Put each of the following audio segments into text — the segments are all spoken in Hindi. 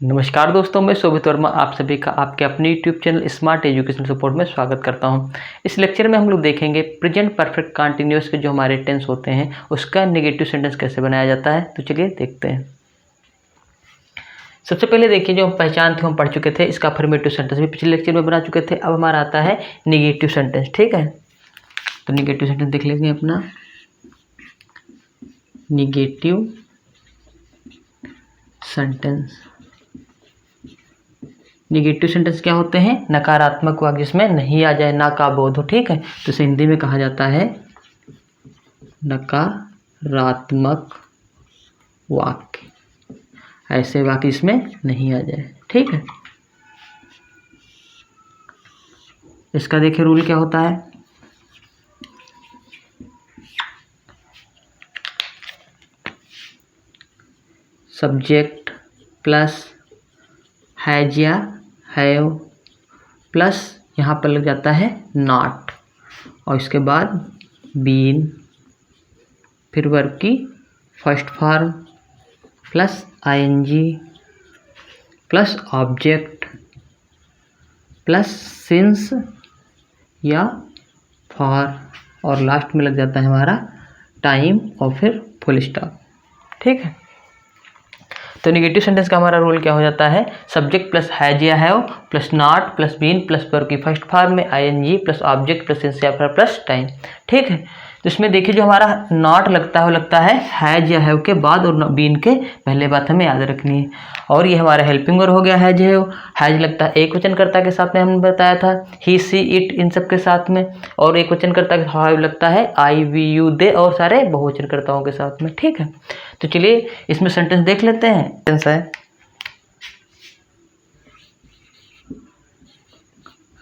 नमस्कार दोस्तों, मैं शोभित वर्मा आप सभी का आपके अपने YouTube channel smart education support में स्वागत करता हूं। इस लेक्चर में हम लोग देखेंगे प्रेजेंट परफेक्ट कंटिन्यूअस के जो हमारे टेंस होते हैं उसका नेगेटिव सेंटेंस कैसे बनाया जाता है। तो चलिए देखते हैं। सबसे पहले देखिए, जो हम पहचान थे हम पढ़ चुके थे, इसका अफर्मेटिव सेंटेंस भी पिछले लेक्चर में बना चुके थे। अब हमारा आता है नेगेटिव सेंटेंस। ठीक है, तो नेगेटिव सेंटेंस देख लेंगे अपना। नेगेटिव सेंटेंस, निगेटिव सेंटेंस क्या होते हैं? नकारात्मक वाक्य जिसमें नहीं आ जाए, ना का बोध हो। ठीक है, तो इसे हिंदी में कहा जाता है नकारात्मक वाक्य। ऐसे वाक्य इसमें नहीं आ जाए। ठीक है, इसका देखिए रूल क्या होता है। सब्जेक्ट प्लस हैज या हैव प्लस यहाँ पर लग जाता है नॉट, और इसके बाद बीन, फिर वर्ब की first form plus ING plus object plus since या फॉर, और लास्ट में लग जाता है हमारा टाइम और फिर फुल स्टॉप। ठीक है, तो नेगेटिव सेंटेंस का हमारा रूल क्या हो जाता है? सब्जेक्ट प्लस हैज या have plus not plus been plus verb की फर्स्ट फॉर्म में ING plus object plus since या फिर प्लस टाइम। ठीक है, तो इसमें देखिए जो हमारा नॉट लगता है वो लगता है हैज या हैव के बाद और बीन के पहले। बात हमें याद रखनी है। और ये हमारा हेल्पिंग वर्ब हो गया हैज हैव। हैज लगता है एक वचनकर्ता के साथ में, हमने बताया था ही सी इट इन सब के साथ में, और एक वचनकर्ता के हैव लगता है आई वी यू दे और सारे बहुवचनकर्ताओं के साथ में। ठीक है, तो चलिए इसमें सेंटेंस देख लेते हैं। सेंटेंस है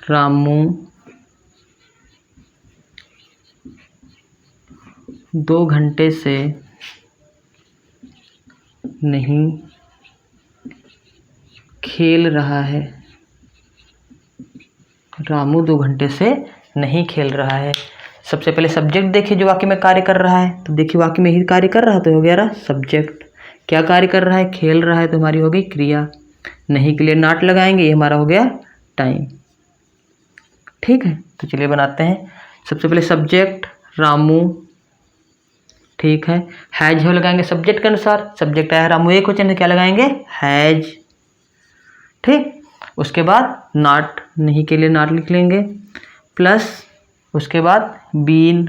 रामू 2 घंटे से नहीं खेल रहा है। रामू 2 घंटे से नहीं खेल रहा है। सबसे पहले सब्जेक्ट देखिए जो वाक्य में कार्य कर रहा है, तो देखिए वाक्य में ही कार्य कर रहा है तो हो गया सब्जेक्ट। क्या कार्य कर रहा है? खेल रहा है, तो हमारी हो गई क्रिया। नहीं के लिए नॉट लगाएंगे, ये हमारा हो गया टाइम। ठीक है, तो चलिए बनाते हैं। सबसे पहले सब्जेक्ट रामू, ठीक है, हैज हैव लगाएंगे सब्जेक्ट के अनुसार। सब्जेक्ट आया रामू एक वचन है, क्या लगाएंगे? हैज। ठीक, उसके बाद नॉट, नहीं के लिए नॉट लिख लेंगे, प्लस उसके बाद बीन,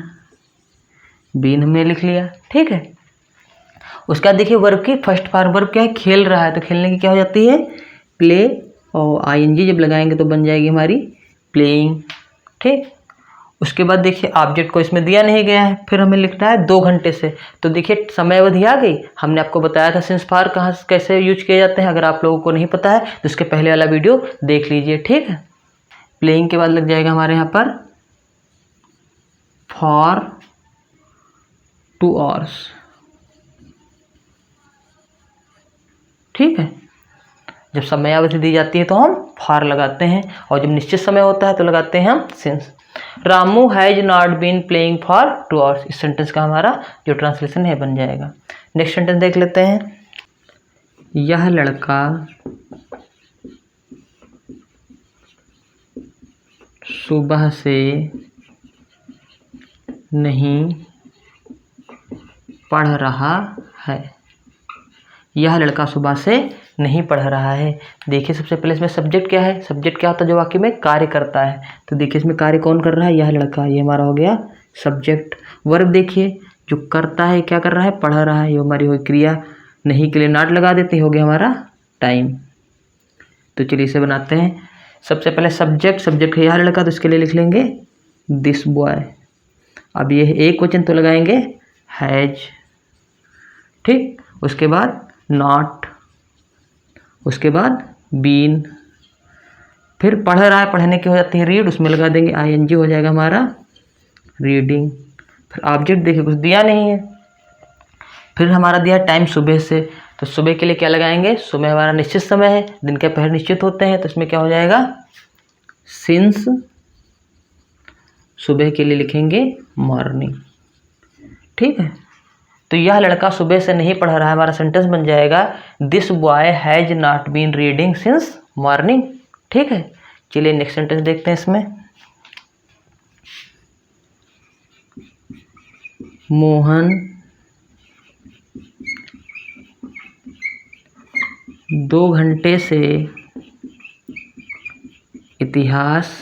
बीन हमने लिख लिया। ठीक है, उसके बाद देखिए वर्ब की फर्स्ट फॉर्म, वर्ब क्या है? खेल रहा है, तो खेलने की क्या हो जाती है? प्ले, और आईएनजी जब लगाएंगे तो बन जाएगी हमारी प्लेइंग। ठीक, उसके बाद देखिए ऑब्जेक्ट को इसमें दिया नहीं गया है, फिर हमें लिखना है 2 घंटे से। तो देखिए समय अवधि आ गई। हमने आपको बताया था सिंस फॉर कहाँ कैसे यूज किए जाते हैं। अगर आप लोगों को नहीं पता है तो उसके पहले वाला वीडियो देख लीजिए। ठीक है, प्लेइंग के बाद लग जाएगा हमारे यहाँ पर फॉर 2 आवर्स। ठीक है, जब समय अवधि दी जाती है तो हम फॉर लगाते हैं, और जब निश्चित समय होता है तो लगाते हैं हम since. Ramu has not been playing for 2 hours, इस सेंटेंस का हमारा जो ट्रांसलेशन है बन जाएगा। नेक्स्ट सेंटेंस देख लेते हैं। यह लड़का सुबह से नहीं पढ़ रहा है। यह लड़का सुबह से नहीं पढ़ रहा है। देखिए सबसे पहले इसमें सब्जेक्ट क्या है? सब्जेक्ट क्या होता है? जो वाक्य में कार्य करता है। तो देखिए इसमें कार्य कौन कर रहा है? यह लड़का, ये हमारा हो गया सब्जेक्ट। वर्ब देखिए जो करता है, क्या कर रहा है? पढ़ रहा है, ये हमारी हुई क्रिया। नहीं के लिए नॉट लगा देते, हो गया हमारा टाइम। तो चलिए इसे बनाते हैं। सबसे पहले सब्जेक्ट, सब्जेक्ट है यह लड़का, तो इसके लिए लिख लेंगे दिस बॉय। अब ये एक वचन तो लगाएंगे हैज। ठीक, उसके बाद नॉट, उसके बाद बीन, फिर पढ़ रहा है, पढ़ने की हो जाती है रीड, उसमें लगा देंगे आईएनजी, हो जाएगा हमारा रीडिंग। फिर ऑब्जेक्ट देखिए कुछ दिया नहीं है, फिर हमारा दिया टाइम सुबह से, तो सुबह के लिए क्या लगाएंगे? सुबह हमारा निश्चित समय है, दिन के पहर निश्चित होते हैं, तो इसमें क्या हो जाएगा? सिंस। सुबह के लिए लिखेंगे मॉर्निंग। ठीक है, तो यह लड़का सुबह से नहीं पढ़ रहा है, हमारा सेंटेंस बन जाएगा this boy has not been reading since morning. ठीक है, चलिए नेक्स्ट सेंटेंस देखते हैं। इसमें मोहन 2 घंटे से इतिहास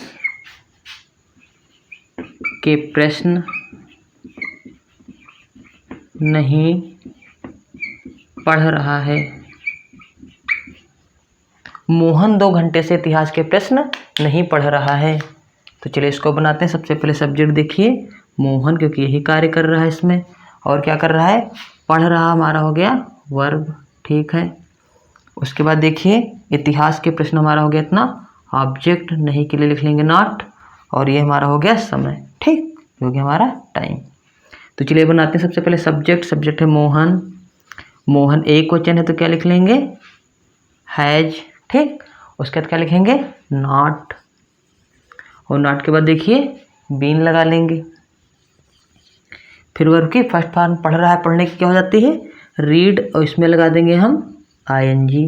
के प्रश्न नहीं पढ़ रहा है। मोहन 2 घंटे से इतिहास के प्रश्न नहीं पढ़ रहा है। तो चलिए इसको बनाते हैं। सबसे पहले सब्जेक्ट देखिए मोहन, क्योंकि यही कार्य कर रहा है इसमें, और क्या कर रहा है, पढ़ रहा, हमारा हो गया वर्ब। ठीक है, उसके बाद देखिए इतिहास के प्रश्न हमारा हो गया इतना, ऑब्जेक्ट नहीं के लिए लिख लेंगे नॉट, और ये हमारा हो गया समय। ठीक, हो गया हमारा टाइम। तो चलिए बनाते हैं। सबसे पहले सब्जेक्ट है मोहन, मोहन एक क्वेश्चन है तो क्या लिख लेंगे, हैज। ठीक, उसके बाद क्या लिखेंगे, नॉट, और नॉट के बाद देखिए बीन लगा लेंगे। फिर वर्ब की फर्स्ट फॉर्म पढ़ रहा है, पढ़ने की क्या हो जाती है, रीड, और इसमें लगा देंगे हम आईएनजी,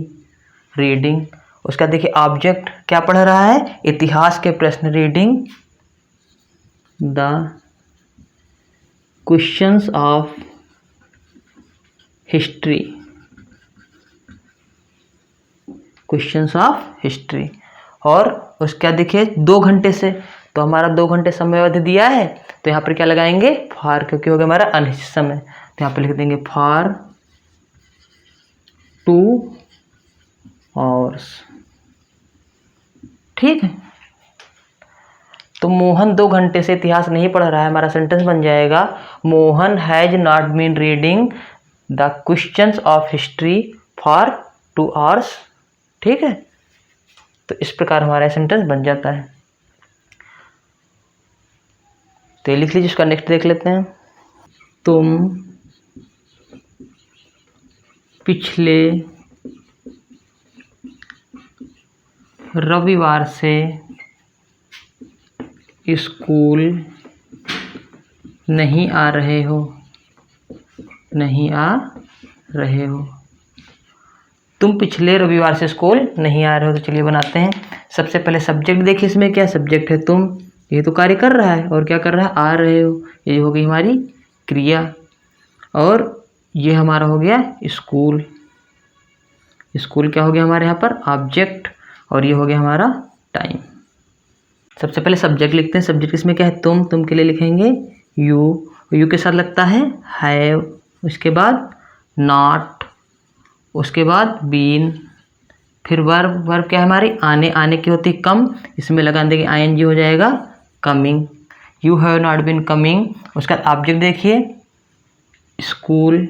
रीडिंग। उसका देखिए ऑब्जेक्ट क्या पढ़ रहा है, इतिहास के प्रश्न, reading the questions of history, questions of history. और उसका देखिए 2 घंटे से, तो हमारा 2 घंटे समय अवधि दिया है, तो यहाँ पर क्या लगाएंगे, फॉर, क्योंकि हो गया हमारा अनिश्चित समय, तो यहाँ पर लिख देंगे फॉर 2 आवर्स। ठीक है, तो मोहन 2 घंटे से इतिहास नहीं पढ़ रहा है, हमारा सेंटेंस बन जाएगा Mohan has not been reading the questions of history for 2 hours. ठीक है, तो इस प्रकार हमारा सेंटेंस बन जाता है। तो ये लिख लीजिए, इसका नेक्स्ट देख लेते हैं। तुम पिछले रविवार से स्कूल नहीं आ रहे हो, नहीं आ रहे हो। तुम पिछले रविवार से स्कूल नहीं आ रहे हो। तो चलिए बनाते हैं। सबसे पहले सब्जेक्ट देखिए, इसमें क्या सब्जेक्ट है, तुम, ये तो कार्य कर रहा है, और क्या कर रहा है, आ रहे हो, ये हो गई हमारी क्रिया, और ये हमारा हो गया स्कूल, स्कूल क्या हो गया हमारे यहाँ पर, ऑब्जेक्ट, और ये हो गया हमारा टाइम। सबसे पहले सब्जेक्ट लिखते हैं। सब्जेक्ट इसमें क्या है, तुम के लिए लिखेंगे यू के साथ लगता है हैव, उसके बाद नॉट, उसके बाद बीन, फिर वर्ब क्या है हमारी, आने की होती है कम, इसमें लगा देंगे आईएनजी, हो जाएगा coming, you have not been coming. उसका ऑब्जेक्ट देखिए स्कूल,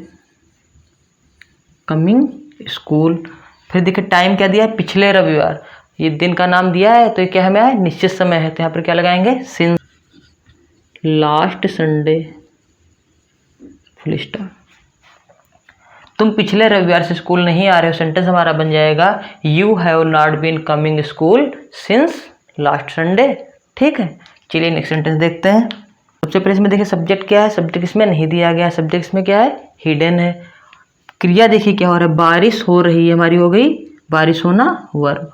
कमिंग स्कूल। फिर देखिए टाइम क्या दिया है, पिछले रविवार, ये दिन का नाम दिया है, तो ये क्या हमें है, निश्चित समय है, तो यहाँ पर क्या लगाएंगे, since last Sunday, full stop. तुम पिछले रविवार से स्कूल नहीं आ रहे हो, सेंटेंस हमारा बन जाएगा you have not been coming school since last Sunday. ठीक है, चलिए नेक्स्ट सेंटेंस देखते हैं। सबसे पहले इसमें देखिए सब्जेक्ट क्या है, सब्जेक्ट इसमें नहीं दिया गया है, सब्जेक्ट इसमें क्या है, हिडन है। क्रिया देखिए क्या हो रहा है, बारिश हो रही है, हमारी हो गई बारिश होना, वर्ब।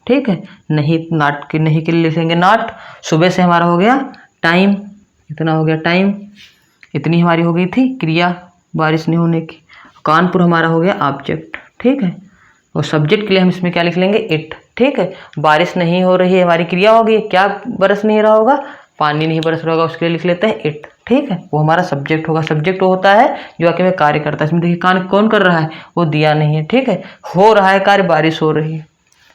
ठीक है, नहीं, नॉट के नहीं के लिए लिखेंगे नॉट। सुबह से हमारा हो गया टाइम, इतना हो गया टाइम, इतनी हमारी हो गई थी क्रिया बारिश नहीं होने की। कानपुर हमारा हो गया ऑब्जेक्ट। ठीक है, और सब्जेक्ट के लिए हम इसमें क्या लिख लेंगे, इट। ठीक है, बारिश नहीं हो रही है, हमारी क्रिया होगी, क्या बरस नहीं रहा होगा, पानी नहीं बरस रहा होगा, उसके लिए लिख लेते हैं इट। ठीक है, वो हमारा सब्जेक्ट होगा। सब्जेक्ट वो होता है जो आके में कार्य करता है। इसमें देखिए कौन कर रहा है, वो दिया नहीं है। ठीक है, हो रहा है कार्य, बारिश हो रही है,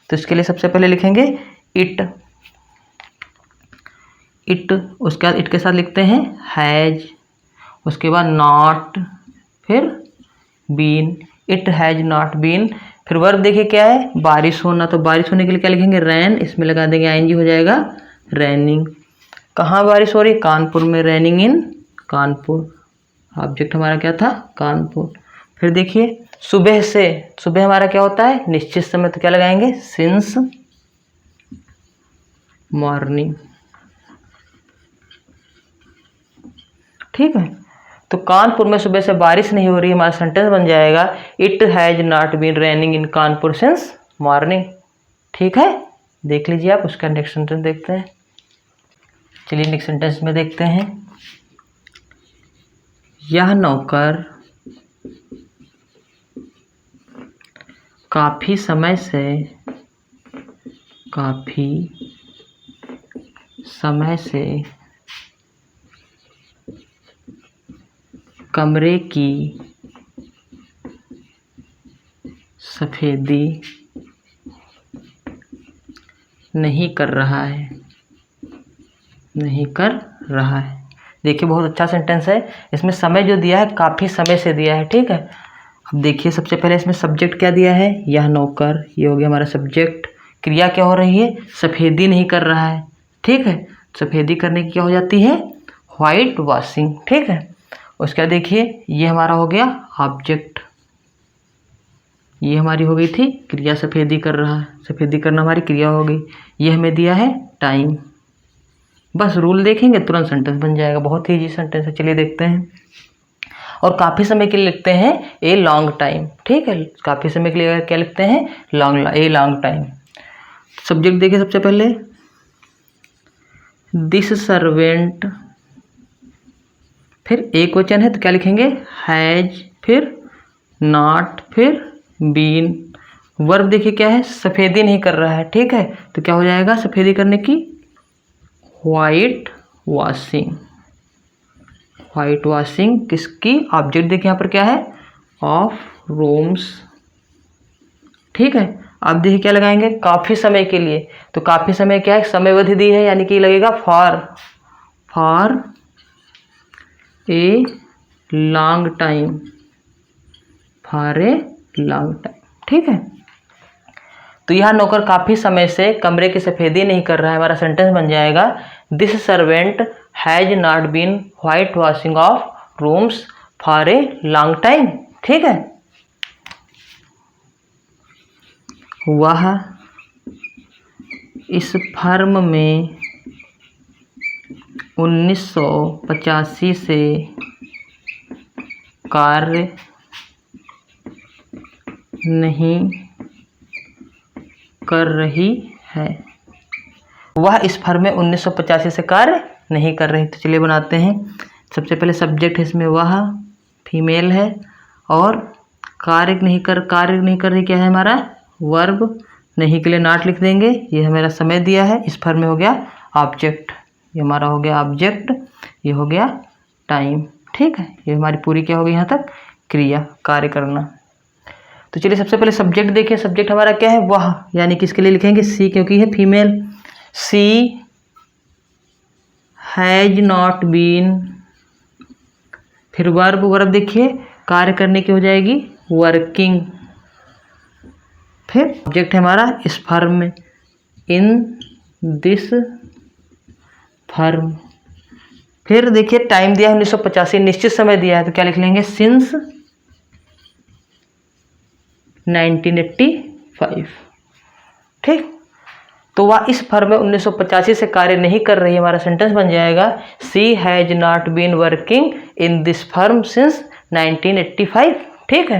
तो इसके लिए सबसे पहले लिखेंगे इट, इट। उसके बाद इट के साथ लिखते हैं हैज, उसके बाद नॉट, फिर been, it has not been. फिर वर्ब देखिए क्या है, बारिश होना, तो बारिश होने के लिए क्या लिखेंगे, रैन, इसमें लगा देंगे आईएनजी, हो जाएगा रैनिंग। कहाँ बारिश हो रही, कानपुर में, रैनिंग इन कानपुर, ऑब्जेक्ट हमारा क्या था, कानपुर। फिर देखिए सुबह से, सुबह हमारा क्या होता है, निश्चित समय, तो क्या लगाएंगे, सिंस मॉर्निंग। ठीक है, तो कानपुर में सुबह से बारिश नहीं हो रही, हमारा सेंटेंस बन जाएगा it has not been raining in Kanpur since morning. ठीक है, देख लीजिए आप। उसका नेक्स्ट सेंटेंस देखते हैं। चलिए नेक्स्ट सेंटेंस में देखते हैं। यह नौकर काफी समय से कमरे की सफेदी नहीं कर रहा है। देखिए बहुत अच्छा सेंटेंस है। इसमें समय जो दिया है काफ़ी समय से दिया है। ठीक है, अब देखिए सबसे पहले इसमें सब्जेक्ट क्या दिया है, यह नौकर, ये हो गया हमारा सब्जेक्ट। क्रिया क्या हो रही है, सफ़ेदी नहीं कर रहा है। ठीक है, सफ़ेदी करने की क्या हो जाती है, वाइट वॉशिंग। ठीक है, उसके बाद देखिए ये हमारा हो गया ऑब्जेक्ट, ये हमारी हो गई थी क्रिया, सफ़ेदी कर रहा है, सफ़ेदी करना हमारी क्रिया हो गई। ये हमें दिया है टाइम। बस रूल देखेंगे तुरंत सेंटेंस बन जाएगा, बहुत ही ईजी सेंटेंस है। चलिए देखते हैं। और काफ़ी समय के लिए लिखते हैं ए लॉन्ग टाइम। ठीक है, काफ़ी समय के लिए क्या लिखते हैं, लॉन्ग टाइम। सब्जेक्ट देखिए सबसे पहले, दिस सर्वेंट, फिर एक वचन है तो क्या लिखेंगे, हैज, फिर नॉट, फिर बीन। वर्ब देखिए क्या है, सफ़ेदी नहीं कर रहा है। ठीक है, तो क्या हो जाएगा सफ़ेदी करने की, वाइट वॉशिंग किसकी, ऑब्जेक्ट देखिए यहाँ पर क्या है, ऑफ रूम्स। ठीक है, अब देखिए क्या लगाएंगे, काफ़ी समय के लिए। तो काफ़ी समय क्या है, समयावधि दी है, यानी कि लगेगा फॉर ए लॉन्ग टाइम, ठीक है। तो यह नौकर काफ़ी समय से कमरे की सफ़ेदी नहीं कर रहा है। हमारा सेंटेंस बन जाएगा this servant has not been whitewashing of rooms for a long time. ठीक है, वह इस फर्म में 1985 से कार्य नहीं कर रही है। वह इस फर्म में 1985 से कार्य नहीं कर रही। तो चलिए बनाते हैं। सबसे पहले सब्जेक्ट है इसमें, वह फीमेल है, और कार्य नहीं कर रही क्या है हमारा, वर्ब। नहीं के लिए नॉट लिख देंगे। ये हमारा समय दिया है, इस फर्म में हो गया ऑब्जेक्ट, ये हमारा हो गया ऑब्जेक्ट, ये हो गया टाइम। ठीक है, ये हमारी पूरी क्या हो गई यहाँ तक, क्रिया, कार्य करना। तो चलिए सबसे पहले सब्जेक्ट देखिए। सब्जेक्ट हमारा क्या है, वह, यानी कि इसके लिए लिखेंगे सी, क्योंकि है female. She has not been, फिर वर्ब देखिए कार्य करने की हो जाएगी वर्किंग। फिर ऑब्जेक्ट है हमारा इस फर्म में, इन दिस फर्म। फिर देखिए टाइम दिया है 1985, निश्चित समय दिया है, तो क्या लिख लेंगे, सिंस 1985। ठीक, तो वह इस फर्म में 1985 से कार्य नहीं कर रही है। हमारा सेंटेंस बन जाएगा she has not been working in this firm since 1985। ठीक है,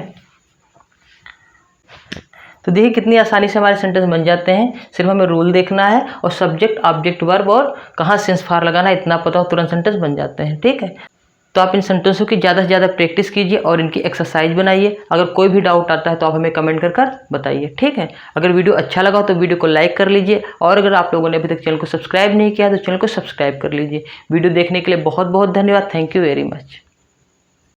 तो देखिए कितनी आसानी से हमारे सेंटेंस बन जाते हैं। सिर्फ हमें रूल देखना है और सब्जेक्ट, ऑब्जेक्ट, वर्ब और कहाँ सिंस फॉर लगाना है, इतना पता हो तुरंत सेंटेंस बन जाते हैं। ठीक है, तो आप इन सेंटेंसों की ज़्यादा से ज़्यादा प्रैक्टिस कीजिए और इनकी एक्सरसाइज बनाइए। अगर कोई भी डाउट आता है तो आप हमें कमेंट कर बताइए। ठीक है, अगर वीडियो अच्छा लगा तो वीडियो को लाइक कर लीजिए, और अगर आप लोगों ने अभी तक चैनल को सब्सक्राइब नहीं किया तो चैनल को सब्सक्राइब कर लीजिए। वीडियो देखने के लिए बहुत बहुत धन्यवाद। Thank you very much.